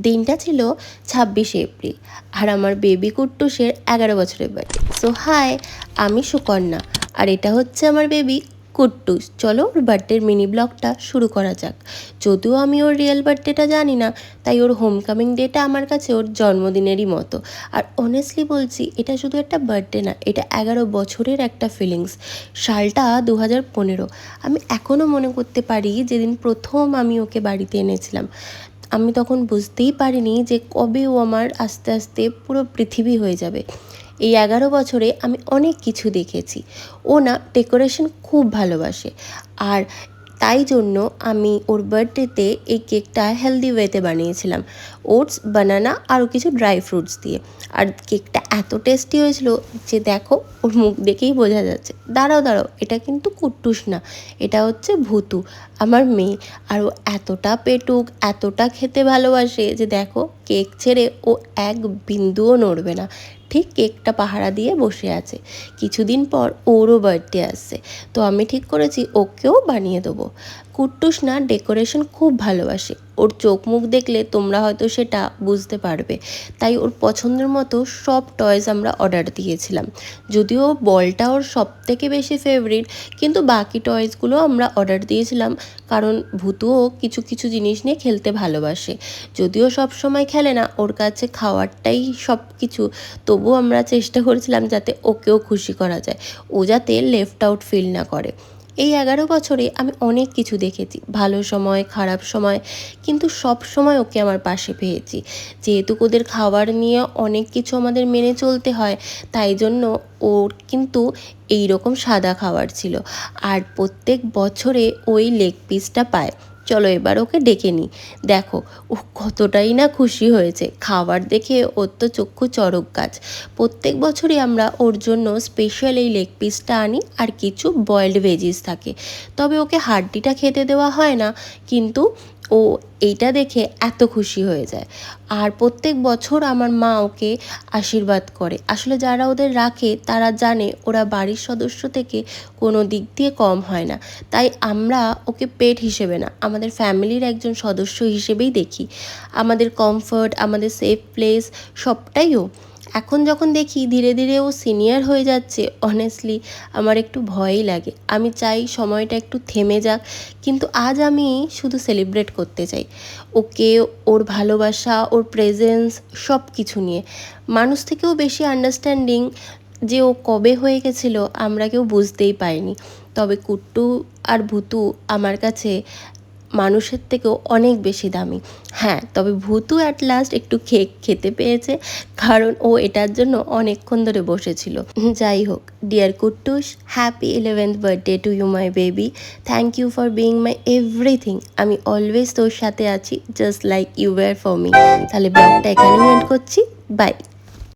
দিনটা ছিল 26শে এপ্রিল আর আমার বেবি কুট্টুসের 11 বছরের বার্থডে। সো হাই, আমি সুকন্যা আর এটা হচ্ছে আমার বেবি কুট্টুস। চলো ওর বার্থডের মিনি ব্লগটা শুরু করা যাক। যদিও আমি ওর রিয়েল বার্থডেটা জানি না, তাই ওর হোমকামিং ডেটা আমার কাছে ওর জন্মদিনেরই মতো। আর অনেস্টলি বলছি, এটা শুধু একটা বার্থডে না, এটা 11 বছরের একটা ফিলিংস। সালটা 2015। আমি এখনও মনে করতে পারি যেদিন প্রথম আমি ওকে বাড়িতে এনেছিলাম। আমি তখন বুঝতেই পারিনি যে কবে ও আমার আস্তে আস্তে পুরো পৃথিবী হয়ে যাবে। এই 11 বছরে আমি অনেক কিছু দেখেছি। ও না ডেকোরেশন খুব ভালোবাসে, আর তাই জন্য আমি ওর বার্থডেতে এই কেকটা হেলদি ওয়েতে বানিয়েছিলাম, ওটস, বানানা আরও কিছু ড্রাই ফ্রুটস দিয়ে। আর কেকটা এত টেস্টি হয়েছিল যে দেখো, ওর মুখ দেখেই বোঝা যাচ্ছে। দাঁড়াও দাঁড়াও, এটা কিন্তু কুট্টুস না, এটা হচ্ছে ভূতু, আমার মেয়ে। আর ও এতটা পেটুক, এতটা খেতে ভালোবাসে যে দেখো, কেক ছেড়ে ও এক বিন্দুও নড়বে না, ঠিক কেকটা পাহারা দিয়ে বসে আছে। কিছুদিন পর ওরও বার্থডে আসছে, তো আমি ঠিক করেছি ওকেও বানিয়ে দেবো। কুট্টুস না ডেকোরেশন খুব ভালোবাসে, ওর চোখ মুখ দেখলে তোমরা হয়তো সেটা বুঝতে পারবে। তাই ওর পছন্দের মতো সব টয়েস আমরা অর্ডার দিয়েছিলাম। যদিও বলটা ওর সব থেকে বেশি ফেভারিট, কিন্তু বাকি টয়েসগুলো আমরা অর্ডার দিয়েছিলাম, কারণ ভূতুও কিছু কিছু জিনিস নিয়ে খেলতে ভালোবাসে। যদিও সব সময় খেলে না, ওর কাছে খাওয়ারটাই সব কিছু, তবুও আমরা চেষ্টা করেছিলাম যাতে ওকেও খুশি করা যায়, ও যাতে লেফট আউট ফিল না করে। এই 11 বছরে আমি অনেক কিছু দেখেছি, ভালো সময়, খারাপ সময়, কিন্তু সব সময় ওকে আমার পাশে পেয়েছি। যেহেতু ওদের খাবার নিয়ে অনেক কিছু আমাদের মেনে চলতে হয়, তাই জন্য ওর কিন্তু এই রকম সাদা খাবার ছিল। আর প্রত্যেক বছরে ওই লেগ পিসটা পায়। চলো এবার ওকে ডেকে নিই। দেখো ও কতটাই না খুশি হয়েছে, খাবার দেখে ওর তো চক্ষু চড়ক গাছ। প্রত্যেক বছরই আমরা ওর জন্য স্পেশাল এই লেগ পিসটা আনি, আর কিছু বয়েলড ভেজিস থাকে। তবে ওকে হাড্ডিটা খেতে দেওয়া হয় না, কিন্তু ও এইটা দেখে এত খুশি হয়ে যায়। আর প্রত্যেক বছর আমার মা ওকে আশীর্বাদ করে। আসলে যারা ওদের রাখে তারা জানে ওরা বাড়ির সদস্য থেকে কোনো দিক দিয়ে কম হয় না, তাই আমরা ওকে পেট হিসেবে না, আমাদের ফ্যামিলির একজন সদস্য হিসেবেই দেখি। আমাদের কমফর্ট, আমাদের সেফ প্লেস সবটাই ও। এখন যখন দেখি ধীরে ধীরে ও সিনিয়র হয়ে যাচ্ছে, অনেস্টলি আমার একটু ভয়ই লাগে। আমি চাই সময়টা একটু থেমে যাক, কিন্তু আজ আমি শুধু সেলিব্রেট করতে চাই ওকে, ওর ভালোবাসা, ওর প্রেজেন্স, সব কিছু নিয়ে। মানুষ থেকেও বেশি আন্ডারস্ট্যান্ডিং যে ও কবে হয়ে গেছিলো আমরা কেউ বুঝতেই পারিনি। তবে কুট্টু আর ভূতু আমার কাছে মানুষের থেকেও অনেক বেশি দামি। হ্যাঁ, তবে ভূতু অ্যাট লাস্ট একটু কেক খেতে পেয়েছে, কারণ ও এটার জন্য অনেকক্ষণ ধরে বসেছিল। যাই হোক, dear Kuttus, happy 11th birthday to you my baby. Thank you for being my everything. আমি অলওয়েজ তোর সাথে আছি, just like you were for me. তাহলে ব্লগটা এখানেই এন্ড করছি, বাই।